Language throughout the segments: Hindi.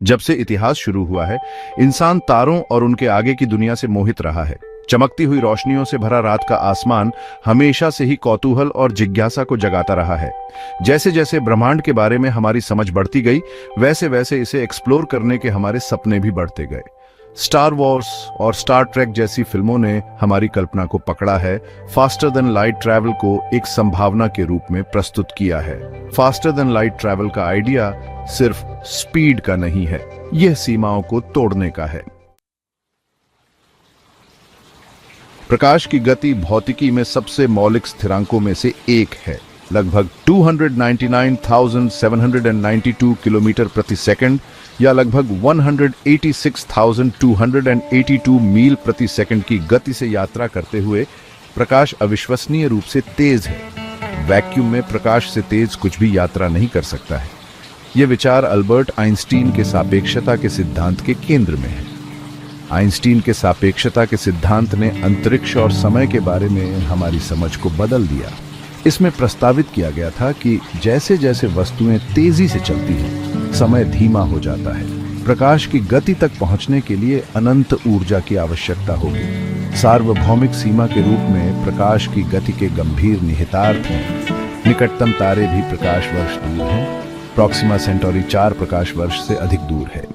जब से इतिहास शुरू हुआ है, इंसान तारों और उनके आगे की दुनिया से मोहित रहा है। चमकती हुई रोशनियों से भरा रात का आसमान हमेशा से ही कौतूहल और जिज्ञासा को जगाता रहा है। जैसे जैसे ब्रह्मांड के बारे में हमारी समझ बढ़ती गई, वैसे वैसे इसे एक्सप्लोर करने के हमारे सपने भी बढ़ते गए। स्टार वॉर्स और स्टार ट्रेक जैसी फिल्मों ने हमारी कल्पना को पकड़ा है, फास्टर देन लाइट ट्रैवल को एक संभावना के रूप में प्रस्तुत किया है। फास्टर देन लाइट ट्रैवल का आइडिया सिर्फ स्पीड का नहीं है, यह सीमाओं को तोड़ने का है। प्रकाश की गति भौतिकी में सबसे मौलिक स्थिरांकों में से एक है। लगभग 299,792 किलोमीटर प्रति सेकंड या लगभग 186,282 मील प्रति सेकंड की गति से यात्रा करते हुए प्रकाश अविश्वसनीय रूप से तेज है। वैक्यूम में प्रकाश से तेज कुछ भी यात्रा नहीं कर सकता है। यह विचार अल्बर्ट आइंस्टीन के सापेक्षता के सिद्धांत के केंद्र में है। आइंस्टीन के सापेक्षता के सिद्धांत ने अंतरिक्ष और समय के बारे में हमारी समझ को बदल दिया। इसमें प्रस्तावित किया गया था कि जैसे जैसे वस्तुएं तेजी से चलती हैं, समय धीमा हो जाता है। प्रकाश की गति तक पहुंचने के लिए अनंत ऊर्जा की आवश्यकता होगी। सार्वभौमिक सीमा के रूप में प्रकाश की गति के गंभीर निहितार्थ हैं। निकटतम तारे भी प्रकाश वर्ष दूर हैं। प्रॉक्सिमा सेंटोरी 4 प्रकाश वर्ष से अधिक दूर है।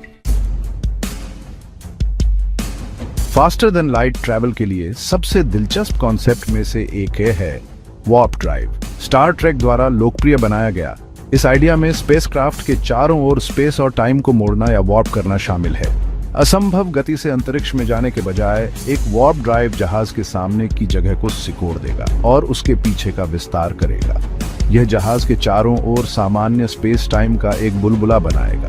फास्टर देन लाइट ट्रैवल के लिए सबसे दिलचस्प कॉन्सेप्ट में से एक है वार्प ड्राइव। स्टार ट्रेक द्वारा लोकप्रिय बनाया गया इस आइडिया में स्पेसक्राफ्ट के चारों ओर स्पेस और टाइम को मोड़ना या वार्प करना शामिल है। असंभव गति से अंतरिक्ष में जाने के बजाय एक वार्प ड्राइव जहाज के सामने की जगह को सिकोड़ देगा और उसके पीछे का विस्तार करेगा। यह जहाज के चारों ओर सामान्य स्पेस टाइम का एक बुलबुला बनाएगा,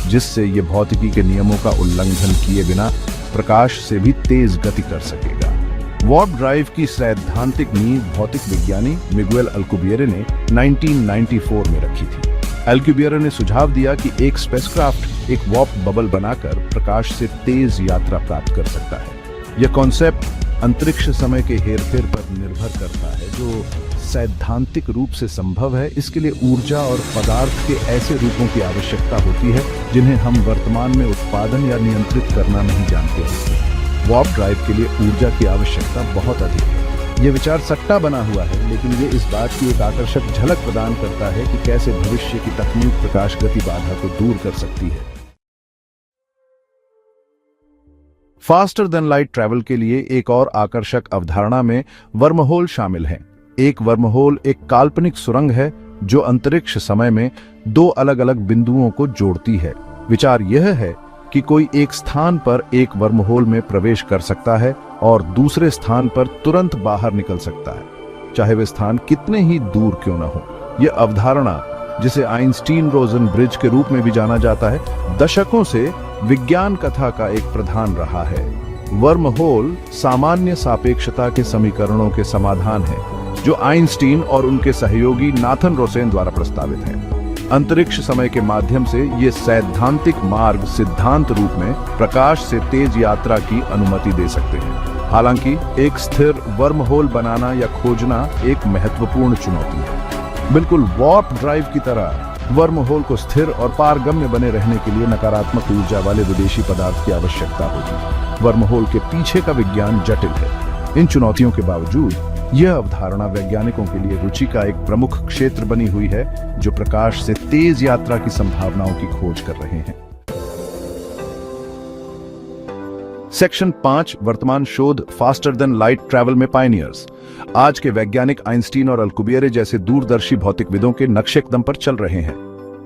जिससे यह भौतिकी के नियमों का उल्लंघन किए बिना प्रकाश से भी तेज गति कर सकेगा। वार्प ड्राइव की सैद्धांतिक नींव भौतिक विज्ञानी मिगुएल अल्कुबिएरे ने 1994 में रखी थी। अल्कुबिएरे ने सुझाव दिया कि एक स्पेसक्राफ्ट एक वार्प बबल बनाकर प्रकाश से तेज यात्रा प्राप्त कर सकता है। यह कॉन्सेप्ट अंतरिक्ष समय के हेरफेर पर निर्भर करता है, जो सैद्धांतिक रूप से संभव है। इसके लिए ऊर्जा और पदार्थ के ऐसे रूपों की आवश्यकता होती है जिन्हें हम वर्तमान में उत्पादन या नियंत्रित करना नहीं जानते हैं। वार्प ड्राइव के लिए ऊर्जा की आवश्यकता बहुत अधिक है। यह विचार सट्टा बना हुआ है, लेकिन यह इस बात की एक आकर्षक झलक प्रदान करता है कि कैसे भविष्य की तकनीक प्रकाश गति बाधा को दूर कर सकती है। फास्टर देन लाइट ट्रैवल के लिए एक और आकर्षक अवधारणा में वर्महोल शामिल है। एक वर्महोल एक काल्पनिक सुरंग है जो अंतरिक्ष समय में 2 अलग-अलग बिंदुओं को जोड़ती है। विचार यह है कि कोई एक स्थान पर एक वर्महोल में प्रवेश कर सकता है और दूसरे स्थान पर तुरंत बाहर निकल सकता है, चाहे वे स्थान कितने ही दूर क्यों न हो। यह अवधारणा, जिसे आइंस्टीन रोजन ब्रिज के रूप में भी जाना जाता है, दशकों से विज्ञान कथा का एक प्रधान रहा है। वर्महोल सामान्य सापेक्षता के समीकरणों के समाधान है, जो आइंस्टीन और उनके सहयोगी नाथन रोसेन द्वारा प्रस्तावित है। अंतरिक्ष समय के माध्यम से ये सैद्धांतिक मार्ग सिद्धांत रूप में प्रकाश से तेज यात्रा की अनुमति दे सकते हैं। हालांकि एक स्थिर वर्महोल बनाना या खोजना एक महत्वपूर्ण चुनौती है। बिल्कुल वार्प ड्राइव की तरह वर्महोल को स्थिर और पारगम्य बने रहने के लिए नकारात्मक ऊर्जा वाले विदेशी पदार्थ की आवश्यकता होगी। वर्महोल के पीछे का विज्ञान जटिल है। इन चुनौतियों के बावजूद यह अवधारणा वैज्ञानिकों के लिए रुचि का एक प्रमुख क्षेत्र बनी हुई है, जो प्रकाश से तेज यात्रा की संभावनाओं की खोज कर रहे हैं। सेक्शन 5 वर्तमान शोध फास्टर देन लाइट ट्रैवल में पायनियर्स। आज के वैज्ञानिक आइंस्टीन और अल्कुबिएरे जैसे दूरदर्शी भौतिकविदों के नक्शे कदम पर चल रहे हैं।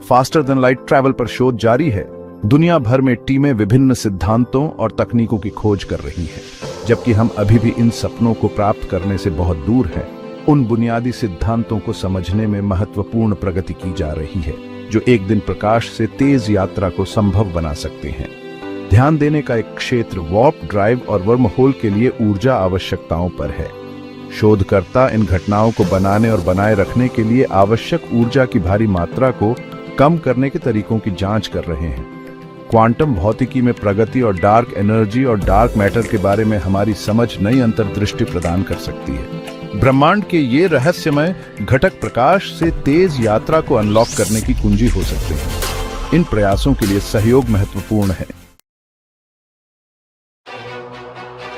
फास्टर देन लाइट ट्रैवल पर शोध जारी है। दुनिया भर में टीमें विभिन्न सिद्धांतों और तकनीकों की खोज कर रही हैं। जबकि हम अभी भी इन सपनों को प्राप्त करने से बहुत दूर हैं, उन बुनियादी सिद्धांतों को समझने में महत्वपूर्ण प्रगति की जा रही है, जो एक दिन प्रकाश से तेज यात्रा को संभव बना सकते हैं। ध्यान देने का एक क्षेत्र वार्प ड्राइव और वर्महोल के लिए ऊर्जा आवश्यकताओं पर है। शोधकर्ता इन घटनाओं को बनाने और बनाए रखने के लिए आवश्यक ऊर्जा की भारी मात्रा को कम करने के तरीकों की जांच कर रहे हैं। क्वांटम भौतिकी में प्रगति और डार्क एनर्जी और डार्क मैटर के बारे में हमारी समझ नई अंतर्दृष्टि प्रदान कर सकती है। ब्रह्मांड के ये रहस्यमय घटक प्रकाश से तेज यात्रा को अनलॉक करने की कुंजी हो सकते हैं। इन प्रयासों के लिए सहयोग महत्वपूर्ण है।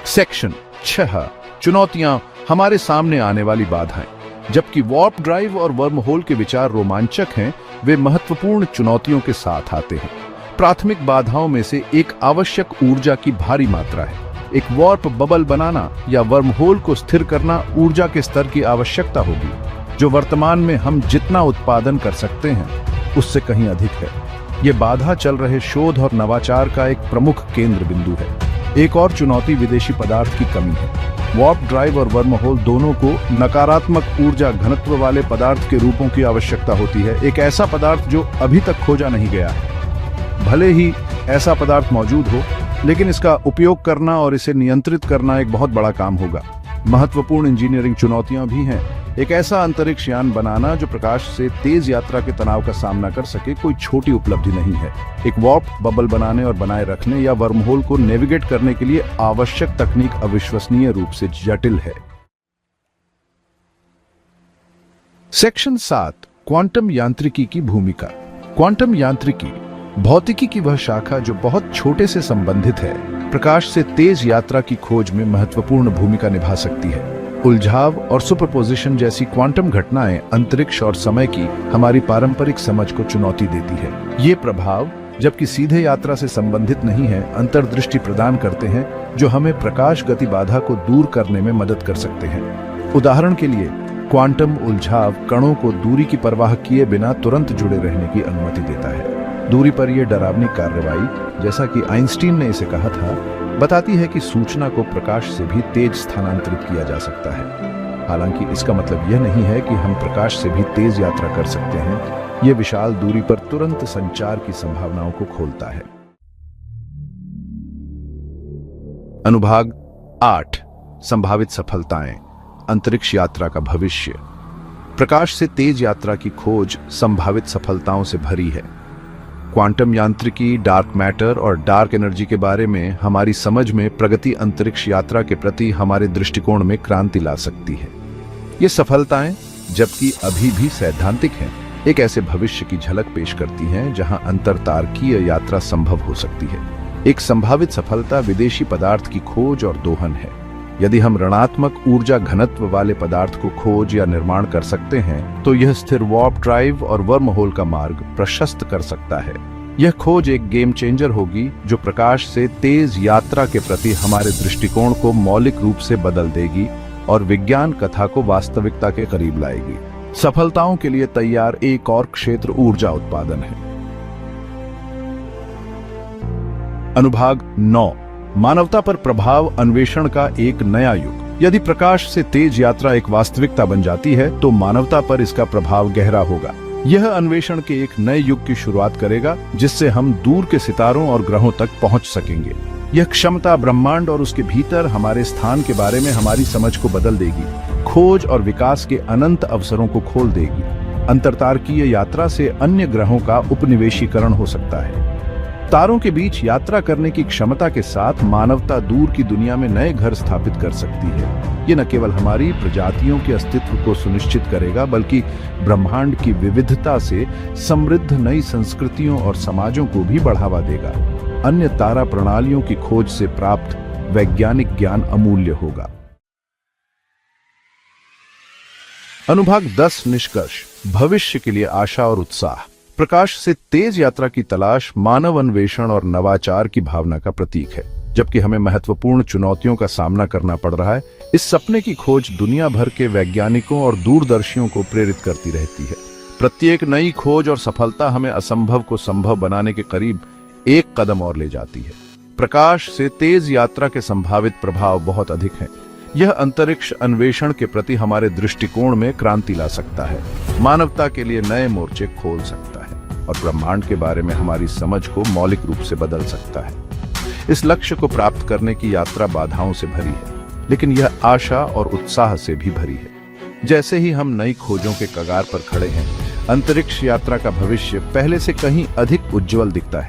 सेक्शन 6 चुनौतियां हमारे सामने आने वाली बाधाएं। जबकि वार्प ड्राइव और वर्महोल के विचार रोमांचक हैं, वे महत्वपूर्ण चुनौतियों के साथ आते हैं। प्राथमिक बाधाओं में से एक आवश्यक ऊर्जा की भारी मात्रा है। एक वार्प बबल बनाना या वर्महोल को स्थिर करना ऊर्जा के स्तर की आवश्यकता होगी, जो वर्तमान में हम जितना उत्पादन कर सकते हैं उससे कहीं अधिक है। ये बाधा चल रहे शोध और नवाचार का एक प्रमुख केंद्र बिंदु है। एक और चुनौती विदेशी पदार्थ की कमी है। वार्प ड्राइव और वर्महोल दोनों को नकारात्मक ऊर्जा घनत्व वाले पदार्थ के रूपों की आवश्यकता होती है, एक ऐसा पदार्थ जो अभी तक खोजा नहीं गया है। भले ही ऐसा पदार्थ मौजूद हो, लेकिन इसका उपयोग करना और इसे नियंत्रित करना एक बहुत बड़ा काम होगा। महत्वपूर्ण इंजीनियरिंग चुनौतियां भी हैं। एक ऐसा अंतरिक्ष यान बनाना जो प्रकाश से तेज यात्रा के तनाव का सामना कर सके कोई छोटी उपलब्धि नहीं है। एक वार्प बबल बनाने और बनाए रखने या वर्महोल को नेविगेट करने के लिए आवश्यक तकनीक अविश्वसनीय रूप से जटिल है। सेक्शन 7 क्वांटम यांत्रिकी की भूमिका। क्वांटम यांत्रिकी भौतिकी की वह शाखा जो बहुत छोटे से संबंधित है, प्रकाश से तेज यात्रा की खोज में महत्वपूर्ण भूमिका निभा सकती है। उलझाव और सुपरपोजिशन जैसी क्वांटम घटनाएं अंतरिक्ष और समय की हमारी पारंपरिक समझ को चुनौती देती है। ये प्रभाव, जबकि सीधे यात्रा से संबंधित नहीं है, अंतर्दृष्टि प्रदान करते हैं जो हमें प्रकाश गति बाधा को दूर करने में मदद कर सकते हैं। उदाहरण के लिए, क्वांटम उलझाव कणों को दूरी की परवाह किए बिना तुरंत जुड़े रहने की अनुमति देता है। दूरी पर यह डरावनी कार्रवाई, जैसा कि आइंस्टीन ने इसे कहा था, बताती है कि सूचना को प्रकाश से भी तेज स्थानांतरित किया जा सकता है। हालांकि इसका मतलब यह नहीं है कि हम प्रकाश से भी तेज यात्रा कर सकते हैं। यह विशाल दूरी पर तुरंत संचार की संभावनाओं को खोलता है। अनुभाग 8 संभावित सफलताएं, अंतरिक्ष यात्रा का भविष्य। प्रकाश से तेज यात्रा की खोज संभावित सफलताओं से भरी है। क्वांटम यांत्रिकी, डार्क मैटर और डार्क एनर्जी के बारे में हमारी समझ में प्रगति अंतरिक्ष यात्रा के प्रति हमारे दृष्टिकोण में क्रांति ला सकती है। ये सफलताएं, जबकि अभी भी सैद्धांतिक हैं, एक ऐसे भविष्य की झलक पेश करती हैं जहां अंतरतारकीय यात्रा संभव हो सकती है। एक संभावित सफलता विदेशी पदार्थ की खोज और दोहन है। यदि हम ऋणात्मक ऊर्जा घनत्व वाले पदार्थ को खोज या निर्माण कर सकते हैं, तो यह स्थिर वार्प ड्राइव और वर्महोल का मार्ग प्रशस्त कर सकता है। यह खोज एक गेम चेंजर होगी जो प्रकाश से तेज यात्रा के प्रति हमारे दृष्टिकोण को मौलिक रूप से बदल देगी और विज्ञान कथा को वास्तविकता के करीब लाएगी। सफलताओं के लिए तैयार एक और क्षेत्र ऊर्जा उत्पादन है। अनुभाग 9 मानवता पर प्रभाव अन्वेषण का एक नया युग। यदि प्रकाश से तेज यात्रा एक वास्तविकता बन जाती है, तो मानवता पर इसका प्रभाव गहरा होगा। यह अन्वेषण के एक नए युग की शुरुआत करेगा, जिससे हम दूर के सितारों और ग्रहों तक पहुंच सकेंगे। यह क्षमता ब्रह्मांड और उसके भीतर हमारे स्थान के बारे में हमारी समझ को बदल देगी, खोज और विकास के अनंत अवसरों को खोल देगी। अंतरतारकीय यात्रा से अन्य ग्रहों का उपनिवेशीकरण हो सकता है। तारों के बीच यात्रा करने की क्षमता के साथ मानवता दूर की दुनिया में नए घर स्थापित कर सकती है। ये न केवल हमारी प्रजातियों के अस्तित्व को सुनिश्चित करेगा, बल्कि ब्रह्मांड की विविधता से समृद्ध नई संस्कृतियों और समाजों को भी बढ़ावा देगा। अन्य तारा प्रणालियों की खोज से प्राप्त वैज्ञानिक ज्ञान अमूल्य होगा। अनुभाग 10 निष्कर्ष, भविष्य के लिए आशा और उत्साह। प्रकाश से तेज यात्रा की तलाश मानव अन्वेषण और नवाचार की भावना का प्रतीक है। जबकि हमें महत्वपूर्ण चुनौतियों का सामना करना पड़ रहा है, इस सपने की खोज दुनिया भर के वैज्ञानिकों और दूरदर्शियों को प्रेरित करती रहती है। प्रत्येक नई खोज और सफलता हमें असंभव को संभव बनाने के करीब एक कदम और ले जाती है। प्रकाश से तेज यात्रा के संभावित प्रभाव बहुत अधिक हैं। यह अंतरिक्ष अन्वेषण के प्रति हमारे दृष्टिकोण में क्रांति ला सकता है, मानवता के लिए नए मोर्चे खोल सकता है और ब्रह्मांड के बारे में हमारी समझ को मौलिक रूप से बदल सकता है। इस लक्ष्य को प्राप्त करने की यात्रा बाधाओं से भरी है, लेकिन यह आशा और उत्साह से भी भरी है। जैसे ही हम नई खोजों के कगार पर खड़े हैं, अंतरिक्ष यात्रा का भविष्य पहले से कहीं अधिक उज्जवल दिखता है।